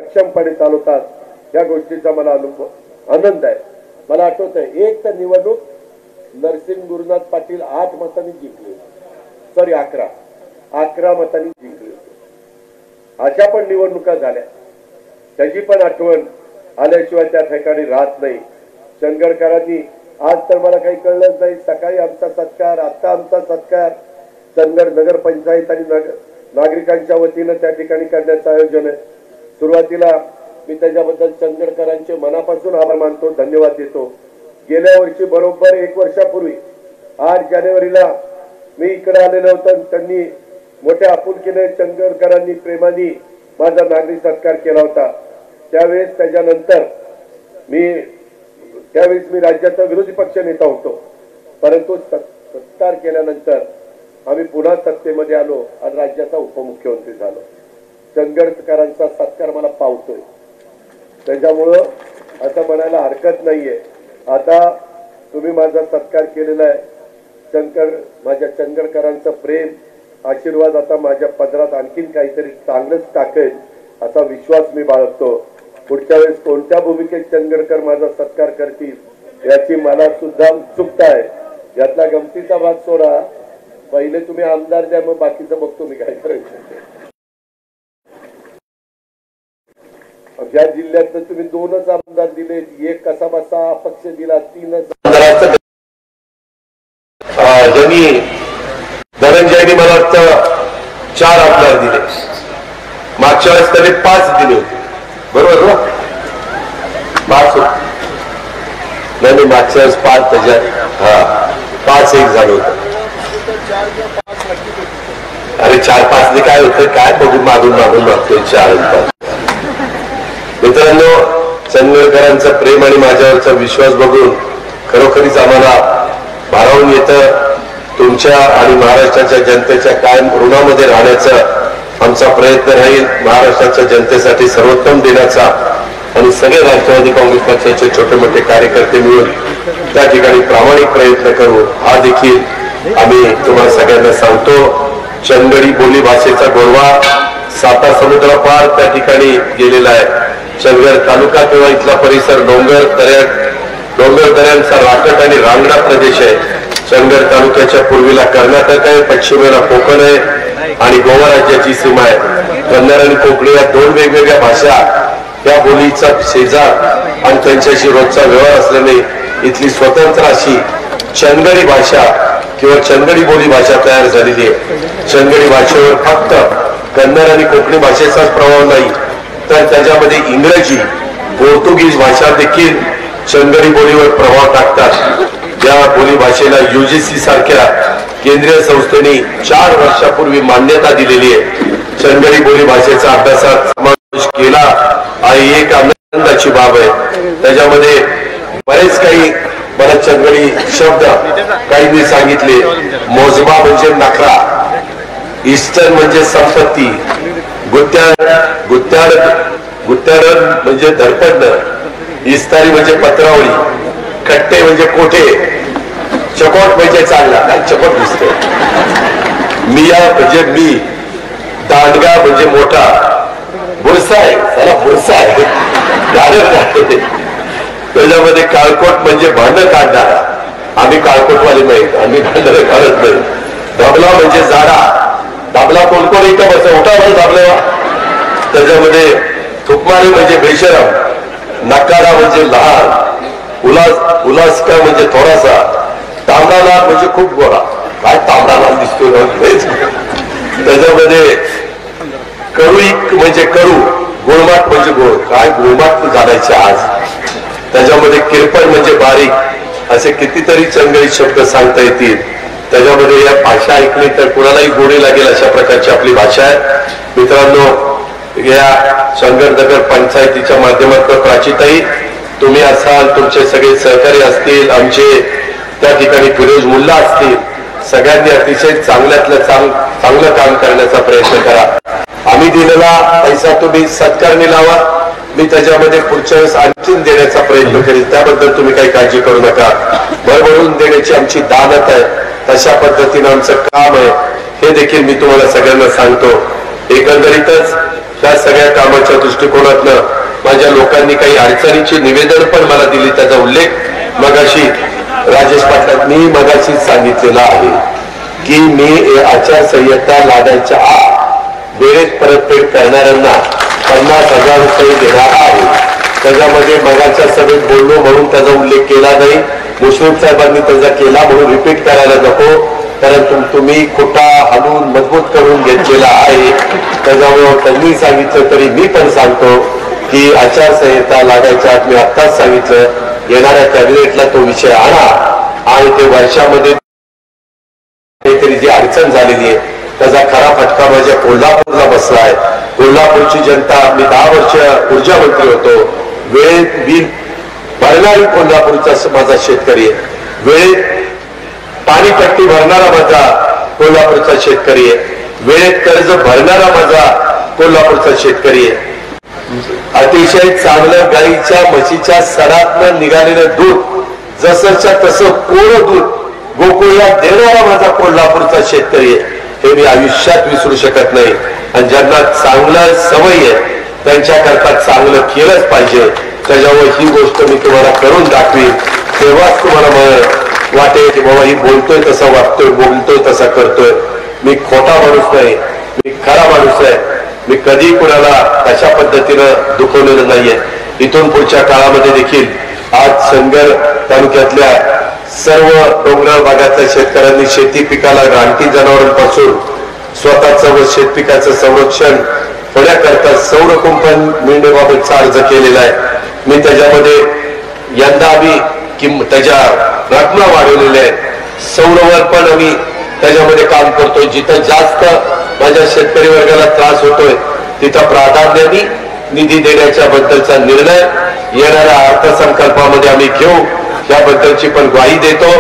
सक्षमपणे चालवतात या गोष्टीचा मला आनंद आहे। मला आठवत आहे एक तर निवडणूक नरसिंह गुरुनाथ पाटील 8 मतांनी जिंकले, सॉरी 11 मतांनी जिंकले। अशा पण निवडणुका झाल्या, त्याची पण आठवण आल्याशिवाय त्या ठिकाणी राहत नाही। चंदगडकरांनी आज तर मला काही कळलंच नाही, सकाळी आमचा सत्कार, आता आमचा सत्कार चंदगड नगर पंचायत आणि नागरिकांच्या वतीनं त्या ठिकाणी करण्याचं आयोजन आहे। सुरुवातीला मी त्याच्याबद्दल चंदगडकरांचे मनापासून आभार मानतो, धन्यवाद देतो। गेल्या वर्षी बरोबर 1 वर्षापूर्वी 8 जानेवारीला मी इकडे आलेलो होतो, त्यांनी मोठ्या आपुलकीने चंदगडकरांनी प्रेमाने माझा नागरिक सत्कार केला होता। त्यावेळेस त्याच्यानंतर त्यावेळेस मी राज्याचा विरोधी पक्ष नेता होतो, परंतु सत्कार केल्यानंतर आम्ही पुन्हा सत्तेमध्ये आलो आणि राज्याचा उपमुख्यमंत्री झालो। चंदगडकरांचा सत्कार मला पावतोय, त्याच्यामुळं असं म्हणायला हरकत नाहीये। आता तुम्ही माझा सत्कार केलेला आहे, माझ्या चंदगडकरांचं प्रेम आशीर्वाद आता माझ्या पदरात आणखीन काहीतरी चांगलंच टाकेल असा विश्वास मी बाळगतो। पुढच्या वेळेस कोणत्या भूमिकेत चंदगडकर माझा सत्कार करतील याची मला सुद्धा उत्सुकता आहे। यातला गमतीचा भाग सोडा, पहिले तुम्ही आमदार द्या, मग बाकीचं बघतो मी काय करायचं। ज्या जिल्ह्यात तुम्ही 2च आमदार दिले, एक कसा बसा अपक्ष दिला, 3च धनंजयनी मला वाटतं 4 आमदार दिले, मागच्या वेळेस त्याने 5 दिले होते, बरोबर ना? 5 नाही, मागच्या वेळेस 5 त्याच्यात 5-1 झालं होतं। अरे 4-5 ने काय होतं, काय बघून मागून मागतोय 4-5। मित्रांनो, चंदगडकरांचा प्रेम आणि माझ्यावरचा विश्वास बघून खरोखरीच आम्हाला भारावून येतं. तुमच्या आणि महाराष्ट्राच्या जनतेच्या कायम ऋणामध्ये राहण्याचा आमचा प्रयत्न राहील. महाराष्ट्राच्या जनतेसाठी सर्वोत्तम देण्याचा आणि सगळे राष्ट्रवादी काँग्रेस पक्षाचे छोटे मोठे कार्यकर्ते मिळून त्या ठिकाणी प्रामाणिक प्रयत्न करू, हा देखील आम्ही तुम्हाला सगळ्यांना सांगतो. चंदगडी बोली भाषेचा गोडवा साता समुद्रापार त्या ठिकाणी गेलेला आहे. चंदगड तालुका किंवा इथला परिसर डोंगर दऱ्यांचा राकट आणि रांगडा प्रदेश आहे. चंदगड तालुक्याच्या पूर्वेला कर्नाटक आहे, पश्चिमेला कोकण आहे आणि गोवा राज्याची सीमा आहे. कन्नड आणि कोकणी या दोन वेगवेगळ्या भाषा या बोलीचा शेजार आणि त्यांच्याशी रोजचा व्यवहार असल्याने इथली स्वतंत्र अशी चंदगडी भाषा किंवा चंदगडी बोली भाषा तयार झालेली आहे. चंदगडी भाषेवर फक्त कन्नड आणि कोकणी भाषेचाच प्रभाव नाही, तर त्याच्यामध्ये इंग्रजी, पोर्तुगीज भाषा देखील चंदगडी बोलीवर प्रभाव टाकतात. या बोली भाषेला UGC सारख्या केंद्रीय संस्थेने 4 वर्षापूर्वी मान्यता दिलेली आहे. चंदगडी बोली भाषेचा अभ्यासात समावेश केला आणि एक आनंदाची बाब आहे. त्याच्यामध्ये बरेच काही मला चंदगडी शब्द काही मी सांगितले. मोजबा म्हणजे नखरा, ईस्टर्न म्हणजे संपत्ती, गुत्याड म्हणजे धडपडणं, इस्तारी म्हणजे पत्रावळी, कट्टे म्हणजे कोठे, चकोट म्हणजे चालला, काय चकोट दिसते, मिया म्हणजे मी, दांडगा म्हणजे मोठा, बुरसा आहे, त्याला बुरसा आहे, त्याच्यामध्ये काळकोट म्हणजे भांडण काढणारा, आम्ही काळकोटवाले नाहीत, आम्ही भांडण काढत नाही. दाबला म्हणजे जाडा, दाबला कोण कोण इथं बस उठा बस दाबलेवा. त्याच्यामध्ये थुकमारी म्हणजे बेशरम, नकारा म्हणजे लहान, उलासका म्हणजे थोडासा, तांबडा म्हणजे खूप गोरा, काय तांबडा दिसतोय. त्याच्यामध्ये करुईक म्हणजे कडू, गुळमाट म्हणजे गोड, काय गुळमाट घालायचे आज. त्याच्यामध्ये किरपण म्हणजे बारीक, असे कितीतरी चंदगडी शब्द सांगता येतील. त्याच्यामध्ये या भाषा ऐकली तर कुणालाही गोडी लागेल अशा प्रकारची आपली भाषा आहे. मित्रांनो, या चंदगड नगर पंचायतीच्या माध्यमातून प्राचीताई तुम्ही असाल, तुमचे सगळे सहकारी असतील, आमचे त्या ठिकाणी फिरोज मुल्ला असतील, सगळ्यांनी अतिशय चांगल्यातलं चांगलं काम करण्याचा प्रयत्न करा. आम्ही दिलेला पैसा तुम्ही सत्कारणी लावा, मी त्याच्यामध्ये पुढच्या वेळेस आणखीन देण्याचा प्रयत्न करेल, त्याबद्दल तुम्ही काही काळजी करू नका. भरभरून देण्याची आमची दानत आहे, तशा पद्धतीनं आमचं काम आहे, हे देखील मी तुम्हाला सगळ्यांना सांगतो. एकंदरीतच त्या सगळ्या कामाच्या दृष्टिकोनातनं माझ्या लोकांनी काही अडचणीची निवेदन पण मला दिली, त्याचा उल्लेख मगाशी राजेश पाटलांनी मगाशी सांगितलेला आहे की मी आचारसंहिता लादायच्या आत वेळेत परतफेड करणाऱ्यांना 50,000 रुपये देणार आहे. त्याच्यामध्ये मगाच्या सभेत बोललो म्हणून त्याचा उल्लेख केला नाही, मुश्रीफ साहेबांनी त्याचा केला म्हणून रिपीट करायला नको, परंतु तुम्ही खोटा हलवून मजबूत करून घेतलेला आहे. त्याच्यामुळे त्यांनी सांगितलं तरी मी पण सांगतो की आचारसंहिता लागायच्या आत मी आत्ताच सांगितलं, येणाऱ्या कॅबिनेटला तो विषय आणा आणि ते वर्षामध्ये काहीतरी जी अडचण झालेली आहे त्याचा खरा फटका माझ्या कोल्हापूरला बसला आहे. कोल्हापूरची जनता, मी 10 वर्ष ऊर्जा मंत्री होतो, वेळेत बिल भरणारी कोल्हापूरचा माझा शेतकरी आहे, वेळेत पाणीपट्टी भरणारा माझा कोल्हापूरचा शेतकरी आहे, वेळेत कर्ज भरणारा माझा कोल्हापूरचा शेतकरी आहे. अतिशय चांगलं गाईच्या म्हशीच्या सडातनं निघालेलं दूध जसंच्या तसं कोरं दूध गोकुळला देणारा माझा कोल्हापूरचा शेतकरी आहे, हे मी आयुष्यात विसरू शकत नाही. आणि ज्यांना चांगलं सवय आहे त्यांच्याकरता चांगलं केलंच पाहिजे. त्याच्यावर ही गोष्ट मी तुम्हाला करून दाखवीन, तेव्हाच तुम्हाला वाटेल की बाबा ही बोलतोय तसा वागतोय, बोलतोय तसा करतोय. मी खोटा माणूस नाही, मी खरा माणूस आहे. मी कधी कुणाला तशा पद्धतीनं दुखवलेलं नाहीये. इथून पुढच्या काळामध्ये देखील आज चंदगड तालुक्यातल्या सर्व डोंगराळ भागातल्या शेतकऱ्यांनी शेती पिकाला रानटी जनावरांपासून स्वतःचं व शेतपिकाचं संरक्षण होण्याकरता सौर कुंपण मिळण्याबाबतचा अर्ज केलेला आहे. मी त्याच्यामध्ये यंदा आम्ही त्याच्या रकमा वाढवलेल्या आहेत. सौरवर पण आम्ही त्याच्यामध्ये काम करतोय. जिथं जास्त माझ्या शेतकरी वर्गाला त्रास होतोय तिथं प्राधान्याने निधी देण्याच्या बद्दलचा निर्णय येणाऱ्या अर्थसंकल्पामध्ये आम्ही घेऊ. याबद्दलची पण ग्वाही देतो.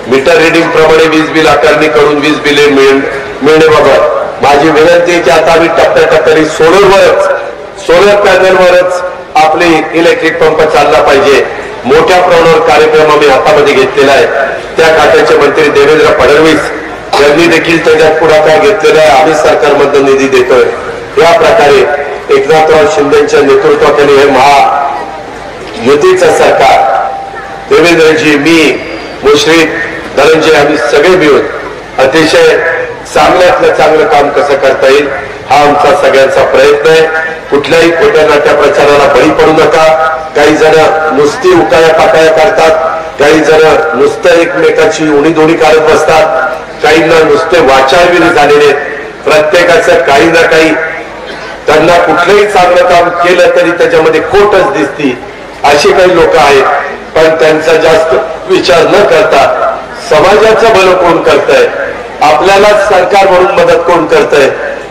मीटर रिडिंग प्रमाणे वीज बिल आकारणीकडून वीज बिले मिळण्याबाबत माझी विनंती आहे की आता आम्ही टप्प्याटप्प्याने सोलर पॅनलवरच आपले इलेक्ट्रिक पंप चालला पाहिजे. मोठ्या प्रमाणावर कार्यक्रम आम्ही हातामध्ये घेतलेला आहे. त्या खात्याचे मंत्री देवेंद्र फडणवीस यांनी देखील त्याच्यात पुढाकार घेतलेला आहे. आम्ही सरकारमधून निधी देतोय. या प्रकारे एकनाथराव शिंदेच्या नेतृत्वाखाली हे महायुतीचं सरकार, देवेंद्रजी, मी, मुश्रीफ, धनंजय, आम्ही सगळे मिळून अतिशय चांगल्यातलं चांगलं काम कसं करता येईल हा आमचा सगळ्यांचा प्रयत्न आहे. कुठल्याही खोट्या नाट्या प्रचाराला बळी पडू नका. काही जण नुसती उकाया पाकाया करतात, काही जण नुसतं एकमेकाची उणीधुणी काढत बसतात, काहींना नुसते वाचारविरी झालेले. प्रत्येकाचं काही ना काही, त्यांना कुठलंही चांगलं काम केलं तरी त्याच्यामध्ये खोटच दिसती, अशी काही लोक आहेत. पण त्यांचा जास्त विचार न करता समाजाचं भलं कोण करतंय, आपल्याला सरकार म्हणून मदत कोण करतंय,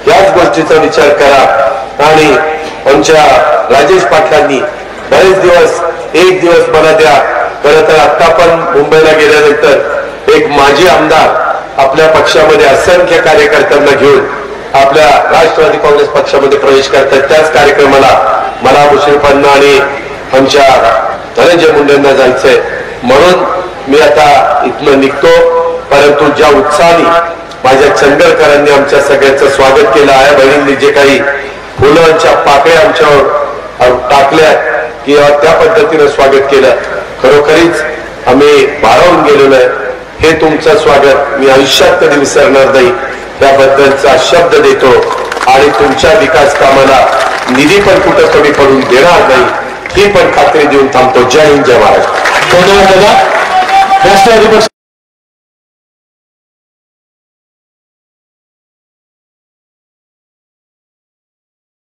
याच गोष्टीचा विचार करा. आणि आमच्या राजेश पाटलांनी बरेच दिवस, एक दिवस मला द्या. खरं तर आता पण मुंबईला गेल्यानंतर एक माजी आमदार आपल्या पक्षामध्ये असंख्य कार्यकर्त्यांना घेऊन आपल्या राष्ट्रवादी काँग्रेस पक्षामध्ये प्रवेश करतात. त्याच कार्यक्रमाला मला, मुश्रीफांना आणि आमच्या धनंजय मुंडेंना जायचंय. म्हणून मी आता इथनं निघतो. परंतु ज्या उत्साहाने माझ्या चंदगडकरांनी आमच्या सगळ्यांचं स्वागत केलं आहे, बहिणींनी जे काही फुलांच्या पाकळ्या आमच्यावर टाकल्या किंवा त्या पद्धतीनं स्वागत केलं, खरोखरीच आम्ही भारावून गेलेलो आहे. हे तुमचं स्वागत मी आयुष्यात कधी विसरणार नाही, त्याबद्दलचा शब्द देतो. आणि तुमच्या विकास कामाला निधी पण कुठं कमी पडून देणार नाही, ही पण खात्री देऊन थांबतो. जय हिंद, जय महाराष्ट्र. राष्ट्रवादी